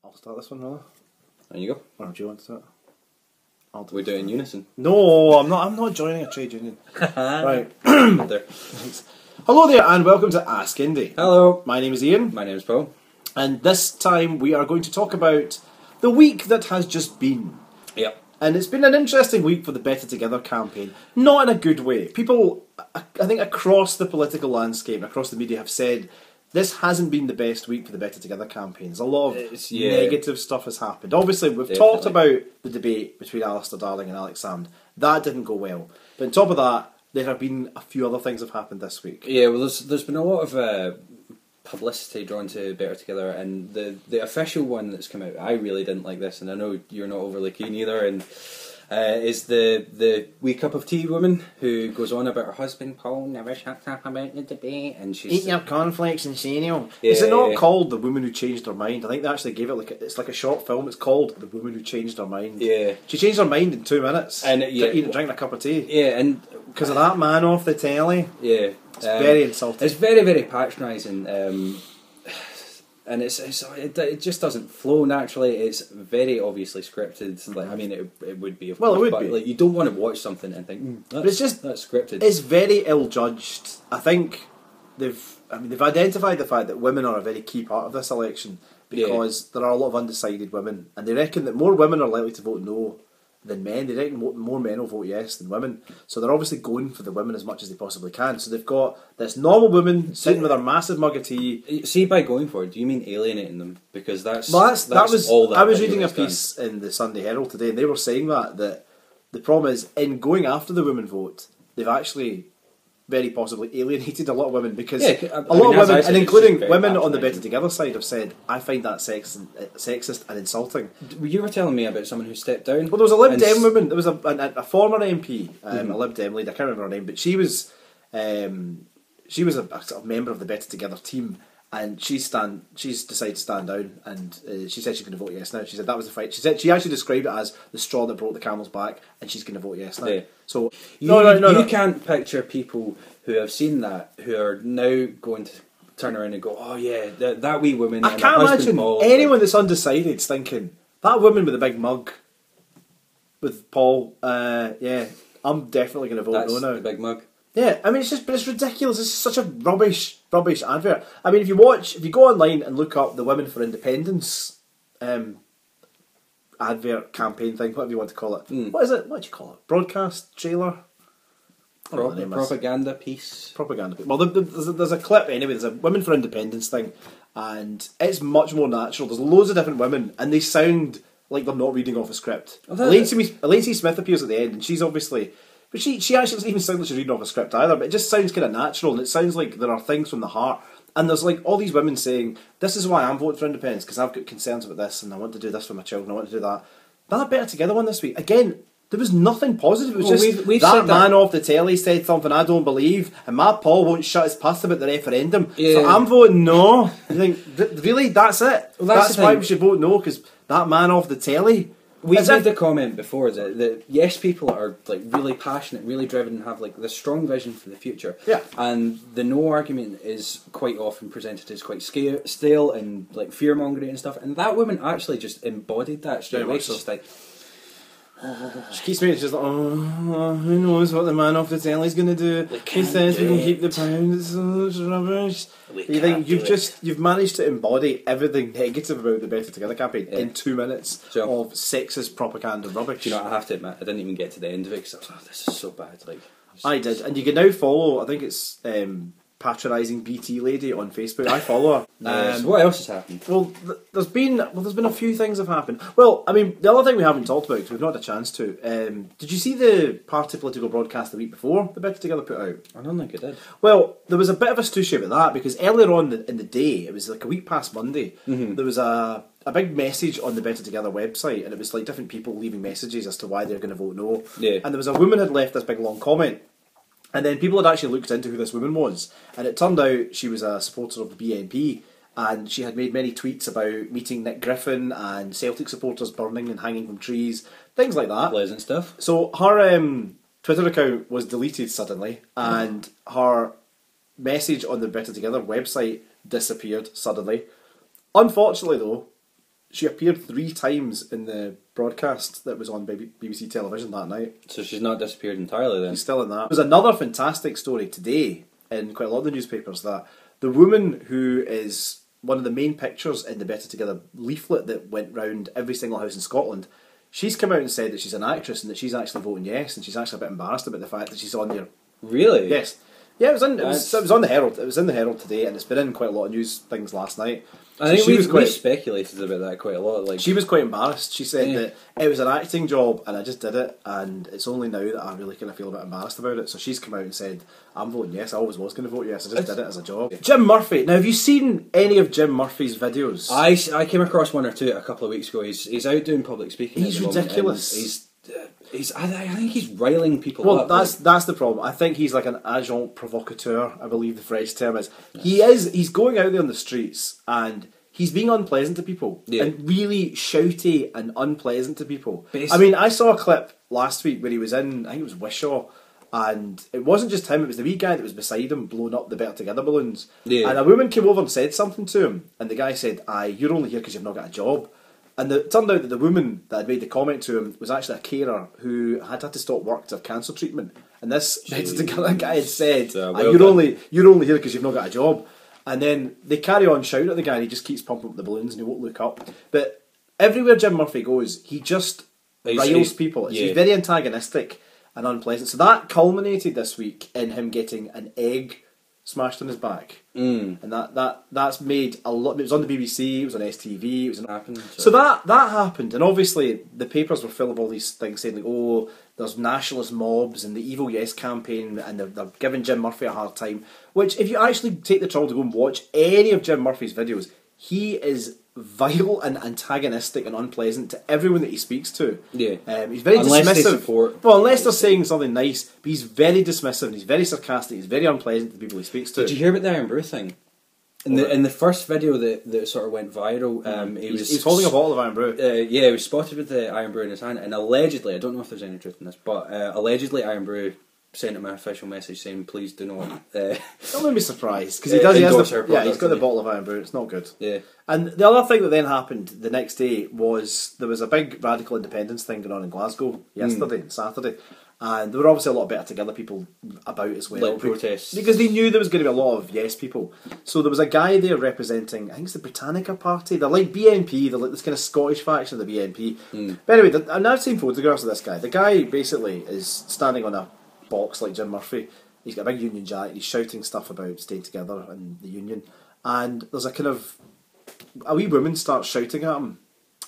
I'll start this one, rather. There you go. Or do you want to start? We do it in unison. No, I'm not joining a trade union. Right. There. Thanks. Hello there, and welcome to Ask Indy. Hello. My name is Ian, My name's Paul. and this time we are going to talk about the week that has just been. Yep. And it's been an interesting week for the Better Together campaign. Not in a good way. People, I think across the political landscape and across the media have said this hasn't been the best week for the Better Together campaigns. A lot of negative stuff has happened. Obviously, we've talked about the debate between Alistair Darling and Alex Salmond. That didn't go well. But on top of that, there have been a few other things that have happened this week. Yeah, well, there's been a lot of publicity drawn to Better Together, and the official one that's come out, I really didn't like this, and I know you're not overly keen either, and is the wee cup of tea woman who goes on about her husband Paul never shuts up about the debate, and she's eating your cornflakes and cereal. Yeah. Is it not called The Woman Who Changed Her Mind? I think they actually gave it it's like a short film. It's called The Woman Who Changed Her Mind. Yeah, she changed her mind in 2 minutes. And drinking a cup of tea. Yeah, and because of that man off the telly. Yeah, it's very insulting. It's very, very patronising. And it just doesn't flow naturally. It's very obviously scripted. Like, I mean, it would be, of course, it would but be. Like, you don't want to watch something and think, but it's just that's scripted. It's very ill judged. I think they've identified the fact that women are a very key part of this election because there are a lot of undecided women, and they reckon that more women are likely to vote no than men. They reckon more men will vote yes than women. So they're obviously going for the women as much as they possibly can. So they've got this normal woman sitting with her massive mug of tea. See, by going for it, do you mean alienating them? Because that's all that I was reading a done. piece in the Sunday Herald today, and they were saying that the problem is, in going after the women vote, they've actually very possibly alienated a lot of women, because a lot of women, and including women on the Better Together side, have said, I find that sexist and insulting. You were telling me about someone who stepped down. Well, there was a Lib Dem woman. There was a former MP, a Lib Dem lady. I can't remember her name, but she was a sort of member of the Better Together team, and she's decided to stand down, and she said she's going to vote yes now. She said that was the fight. She said she actually described it as the straw that broke the camel's back, and she's going to vote yes now. Yeah. So you can't picture people who have seen that who are now going to turn around and go, oh yeah, that wee woman. I can't imagine anyone that's undecided thinking that woman with the big mug with Paul. Yeah, I'm definitely going to vote no now. The big mug. Yeah, I mean it's ridiculous. It's such a rubbish advert. I mean, if you go online and look up the Women for Independence advert campaign thing, whatever you want to call it. What is it? What do you call it? Broadcast trailer? Propaganda piece. Propaganda piece. Well, there's a clip anyway. There's a Women for Independence thing, and it's much more natural. There's loads of different women, and they sound like they're not reading off a script. Lacey Smith appears at the end, and she's obviously. But she actually doesn't even sound like she's reading off a script either, but it just sounds kind of natural, and it sounds like there are things from the heart. And there's like all these women saying, this is why I'm voting for independence, because I've got concerns about this, and I want to do this for my children, I want to do that. That Better Together one this week, again, there was nothing positive. It was we've that man off the telly said something I don't believe, and Matt Paul won't shut his past about the referendum, so I'm voting no. You think, really, that's it? Well, that's why we should vote no, because that man off the telly... We've made the comment before that yes, people are like really passionate, really driven, and have like this strong vision for the future. Yeah. And the no argument is quite often presented as quite stale and like fear mongering and stuff. And that woman actually just embodied that straight away. She's just like. She keeps making it just like, who knows what the man off the telly's going to do? He says we can keep the pound. It's rubbish. You think you've managed to embody everything negative about the Better Together campaign in 2 minutes of sexist propaganda rubbish. Do you know, I have to admit, I didn't even get to the end of it because I was like, this is so bad. Like, I did, and you can now follow. I think it's Patronising BT Lady on Facebook. I follow her. What else has happened? Well, there's been a few things have happened. Well, I mean, the other thing we haven't talked about because we've not had a chance to. Did you see the party political broadcast the week before the Better Together put out? I don't think it did. Well, there was a bit of a stoosh about that because earlier on in the day, it was like a week past Monday. There was a big message on the Better Together website, and it was like different people leaving messages as to why they're going to vote no. Yeah. And there was a woman had left this big long comment. And then people had actually looked into who this woman was, and it turned out she was a supporter of the BNP, and she had made many tweets about meeting Nick Griffin and Celtic supporters burning and hanging from trees, things like that. Pleasant stuff. So her Twitter account was deleted suddenly, and her message on the Better Together website disappeared suddenly. Unfortunately though, She appeared 3 times in the broadcast that was on BBC television that night. So she's not disappeared entirely then? She's still in that. There's another fantastic story today in quite a lot of the newspapers that the woman who is one of the main pictures in the Better Together leaflet that went round every single house in Scotland, she's come out and said that she's an actress and that she's actually voting yes, and she's actually a bit embarrassed about the fact that she's on there. Really? Yes. Yeah, it was on the Herald. It was in the Herald today, and it's been in quite a lot of news things last night. I think we've speculated about that quite a lot. Like, she was quite embarrassed. She said that it was an acting job and I just did it, and it's only now that I really kind of feel a bit embarrassed about it. So she's come out and said, I'm voting yes, I always was going to vote yes, I just did it as a job. Jim Murphy. Now, have you seen any of Jim Murphy's videos? I came across one or two a couple of weeks ago. He's out doing public speaking. He's ridiculous. I think he's riling people up. Well, that's the problem. I think he's like an agent provocateur, I believe the French term is. He's going out there on the streets and he's being unpleasant to people. Yeah. And really shouty and unpleasant to people. I mean, I saw a clip last week where he was in, I think it was Wishaw, and it wasn't just him, it was the wee guy that was beside him blowing up the Better Together balloons. Yeah. And a woman came over and said something to him, and the guy said, aye, you're only here because you've not got a job. And it turned out that the woman that had made the comment to him was actually a carer who had to stop work to have cancer treatment. And this guy had said, you're only here because you've not got a job. And then they carry on shouting at the guy and he just keeps pumping up the balloons and he won't look up. But everywhere Jim Murphy goes, he just riles people. He's very antagonistic and unpleasant. So that culminated this week in him getting an egg smashed on his back, and that's made a lot. It was on the BBC, it was on STV, it was happened. So that happened, and obviously the papers were full of all these things saying like, oh, there's nationalist mobs and the Evil Yes campaign, and they're giving Jim Murphy a hard time. Which, if you actually take the trouble to go and watch any of Jim Murphy's videos, he is vile and antagonistic and unpleasant to everyone that he speaks to. Yeah. He's very dismissive. Unless they're saying something nice, but he's very dismissive and he's very sarcastic, he's very unpleasant to the people he speaks to. Did you hear about the Iron Brew thing? In the first video that sort of went viral, he was holding a bottle of Iron Brew. He was spotted with the Iron Brew in his hand, and allegedly, I don't know if there's any truth in this, but allegedly Iron Brew sent him an official message saying, please do not... Don't be surprised, because he's got the bottle of Iron Brew, it's not good. Yeah. And the other thing that then happened the next day was there was a big radical independence thing going on in Glasgow yesterday, Saturday, and there were obviously a lot of Better Together people about as well. Like protests. Because they knew there was going to be a lot of yes people. So there was a guy there representing, I think it's the Britannica Party, they're like BNP, they're like this kind of Scottish faction of the BNP. But anyway, and I've seen photographs of this guy. The guy basically is standing on a box like Jim Murphy. He's got a big Union Jack, he's shouting stuff about staying together and the Union, and there's a wee woman starts shouting at him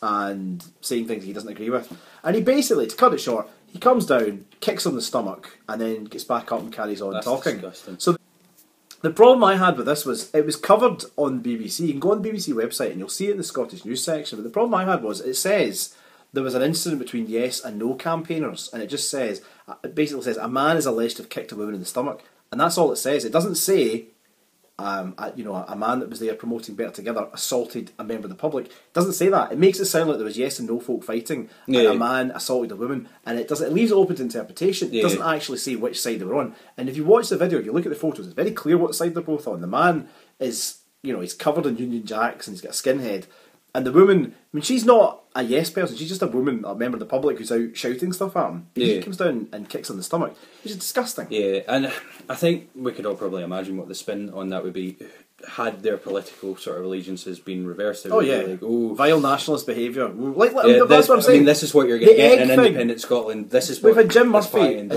and saying things he doesn't agree with, and he basically, to cut it short, he comes down, kicks on the stomach, and then gets back up and carries on talking. Disgusting. So the problem I had with this was it was covered on BBC. You can go on the BBC website and you'll see it in the Scottish news section, but the problem I had was it says there was an incident between yes and no campaigners, and it basically says a man is alleged to have kicked a woman in the stomach, and that's all it says. It doesn't say a man that was there promoting Better Together assaulted a member of the public. It doesn't say that. It makes it sound like there was yes and no folk fighting, and a man assaulted a woman, and it leaves it open to interpretation. It doesn't actually say which side they were on. And if you watch the video, if you look at the photos, it's very clear what side they're both on. The man is, he's covered in Union Jacks and he's got a skinhead. And the woman, I mean, she's not a yes person, she's just a woman, a member of the public who's out shouting stuff at him. He comes down and kicks on the stomach, which is disgusting. Yeah, and I think we could all probably imagine what the spin on that would be had their political sort of allegiances been reversed. Vile nationalist behaviour. That's what I'm saying. I mean, this is what you're going to get in independent Scotland. This is what we've had. Jim Murphy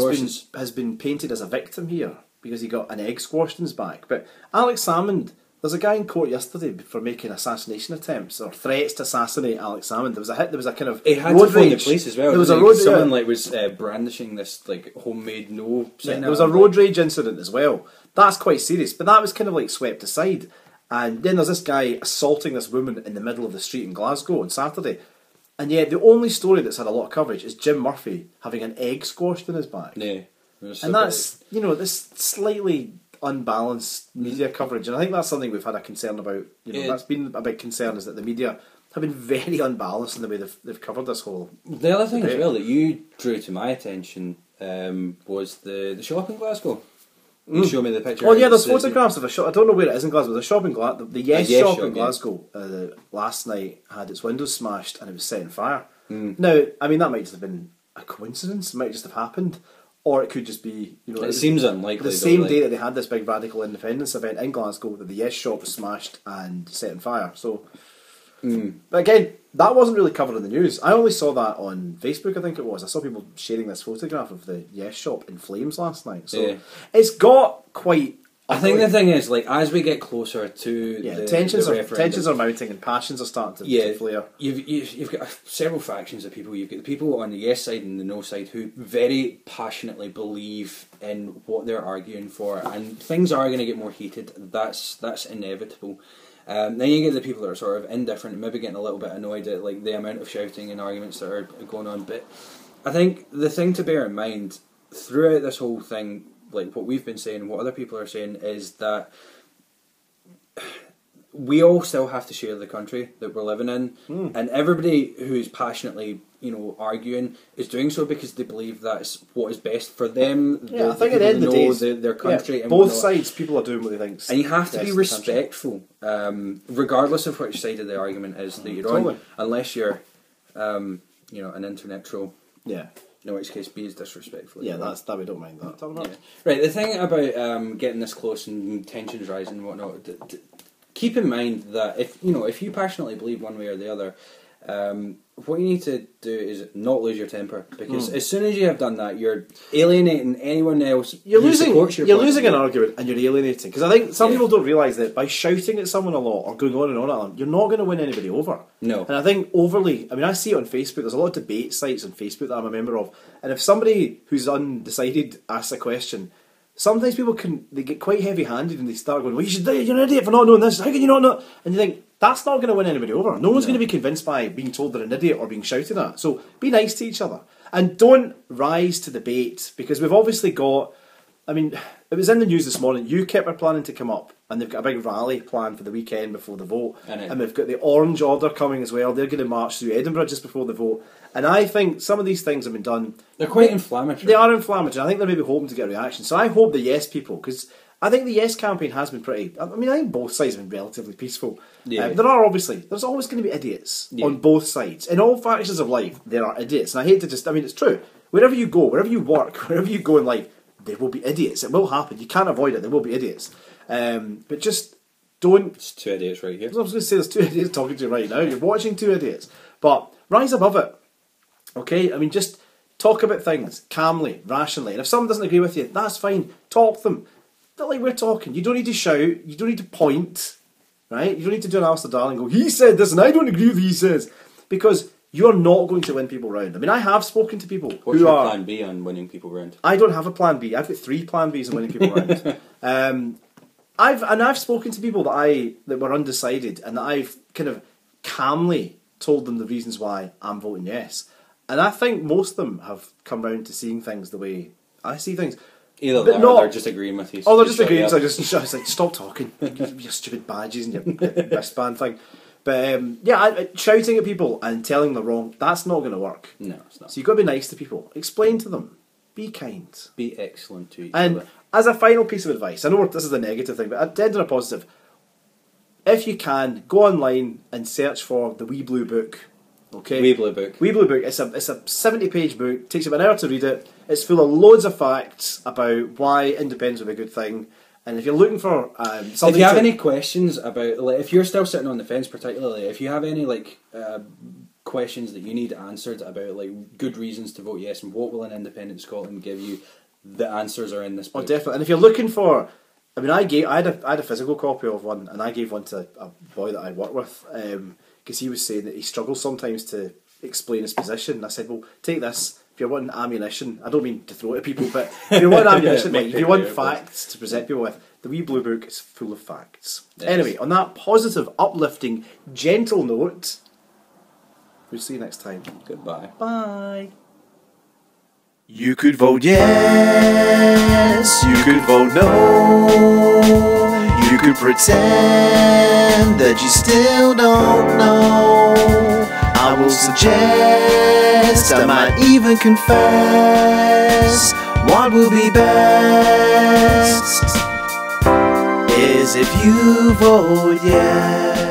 has been painted as a victim here because he got an egg squashed in his back. But Alex Salmond, there's a guy in court yesterday for making assassination attempts or threats to assassinate Alex Salmond. There was a kind of he had road to phone rage. The police as well. There was a road someone was brandishing this homemade no. There was a road rage incident as well. That's quite serious, but that was kind of swept aside. And then there's this guy assaulting this woman in the middle of the street in Glasgow on Saturday. And yet the only story that's had a lot of coverage is Jim Murphy having an egg squashed in his back. Yeah, and that's this slightly unbalanced media coverage, and I think that's something we've had a concern about. That's been a big concern, is that the media have been very unbalanced in the way they've covered this whole. The other thing as well that you drew to my attention was the show up in Glasgow. You show me the picture. Oh yeah, there's photographs of a shop. I don't know where it is in Glasgow. There's a shop in Glasgow. The Yes shop in Glasgow last night had its windows smashed and it was set on fire. Now, I mean, that might just have been a coincidence. It might just have happened, or it could just be, you know, it seems unlikely. The same day that they had this big radical independence event in Glasgow, that the Yes shop was smashed and set on fire. So, but again, that wasn't really covered in the news. I only saw that on Facebook. I think it was. I saw people sharing this photograph of the Yes shop in flames last night. So it's got quite. I think the thing is, like, as we get closer to the tensions referendum, are mounting and passions are starting to flare. You've got several factions of people. You've got the people on the yes side and the no side who very passionately believe in what they're arguing for, and things are going to get more heated. That's inevitable. Then you get the people that are sort of indifferent, maybe getting a little bit annoyed at like the amount of shouting and arguments that are going on. But I think the thing to bear in mind throughout this whole thing, like what we've been saying, what other people are saying, is that we all still have to share the country that we're living in, and everybody who's passionately, you know, arguing is doing so because they believe that's what is best for them. I think at the end of the day, their country. And both sides, people are doing what they think. And you have to be respectful, regardless of which side of the argument is that you're on, unless you're, you know, an internet troll. Yeah. In which case, be as disrespectful. Yeah, that we don't mind that. Yeah. Right, the thing about getting this close and tensions rising and whatnot, keep in mind that if you passionately believe one way or the other, what you need to do is not lose your temper, because as soon as you have done that, you're alienating anyone else. You're losing an argument and you're alienating. Because I think some people don't realise that by shouting at someone a lot or going on and on at them, you're not going to win anybody over. No. And I think I see it on Facebook. There's a lot of debate sites on Facebook that I'm a member of, and if somebody who's undecided asks a question, sometimes people get quite heavy-handed and they start going, well, you're an idiot for not knowing this, how can you not know? And you think, that's not going to win anybody over. No one's going to be convinced by being told they're an idiot or being shouted at. So be nice to each other. And don't rise to debate, because we've obviously got, I mean, it was in the news this morning, UKIP are planning to come up and they've got a big rally planned for the weekend before the vote. And we've got the Orange Order coming as well. They're going to march through Edinburgh just before the vote. And I think some of these things have been done. They're quite inflammatory. They are inflammatory. I think they're maybe hoping to get a reaction. So I hope the Yes people, because I think the Yes campaign has been pretty. I mean, I think both sides have been relatively peaceful. Yeah. There's always going to be idiots on both sides. In all factions of life, there are idiots. And I hate to it's true. Wherever you go, wherever you work, wherever you go in life, there will be idiots. It will happen. You can't avoid it. There will be idiots. But just don't. It's two idiots right here. I was going to say there's two idiots talking to you right now. You're watching two idiots. But rise above it. Okay? I mean, just talk about things calmly, rationally. And if someone doesn't agree with you, that's fine. Talk to them. Not like we're talking. You don't need to shout. You don't need to point. Right? You don't need to do an Alistair Darling and go, he said this and I don't agree with what he says. Because you're not going to win people round. I mean, I have spoken to people What's your plan B on winning people round? I don't have a plan B. I've got 3 plan Bs on winning people round. I've spoken to people that were undecided, and that I've kind of calmly told them the reasons why I'm voting yes. And I think most of them have come round to seeing things the way I see things. Either that or they're just agreeing with you. Oh, they're just agreeing, so I was like, stop talking. Your stupid badges and your wristband thing. But shouting at people and telling them they're wrong, that's not going to work. No, it's not. So you've got to be nice to people. Explain to them. Be kind. Be excellent to each other. And as a final piece of advice, I know this is a negative thing, but dead on a positive, if you can, go online and search for the Wee Blue Book. Okay? Wee Blue Book. Wee Blue Book. It's a 70-page book. It takes about an hour to read it. It's full of loads of facts about why independence would be a good thing. And if you're looking for something, if you have any questions about, like, if you're still sitting on the fence, particularly, if you have any questions that you need answered about like good reasons to vote yes and what will an independent Scotland give you, the answers are in this book. Oh, definitely. And if you're looking for, I mean, I had a physical copy of one, and I gave one to a boy that I work with because he was saying that he struggles sometimes to explain his position. And I said, well, take this. If you're wanting ammunition, I don't mean to throw it at people, but if you want ammunition, if you want facts to present people with, the Wee Blue Book is full of facts. Yes. Anyway, on that positive, uplifting, gentle note, we'll see you next time. Goodbye. Bye. You could vote yes, you could vote no, you could pretend that you still don't know. I will suggest, I might even confess, What will be best is if you vote yes.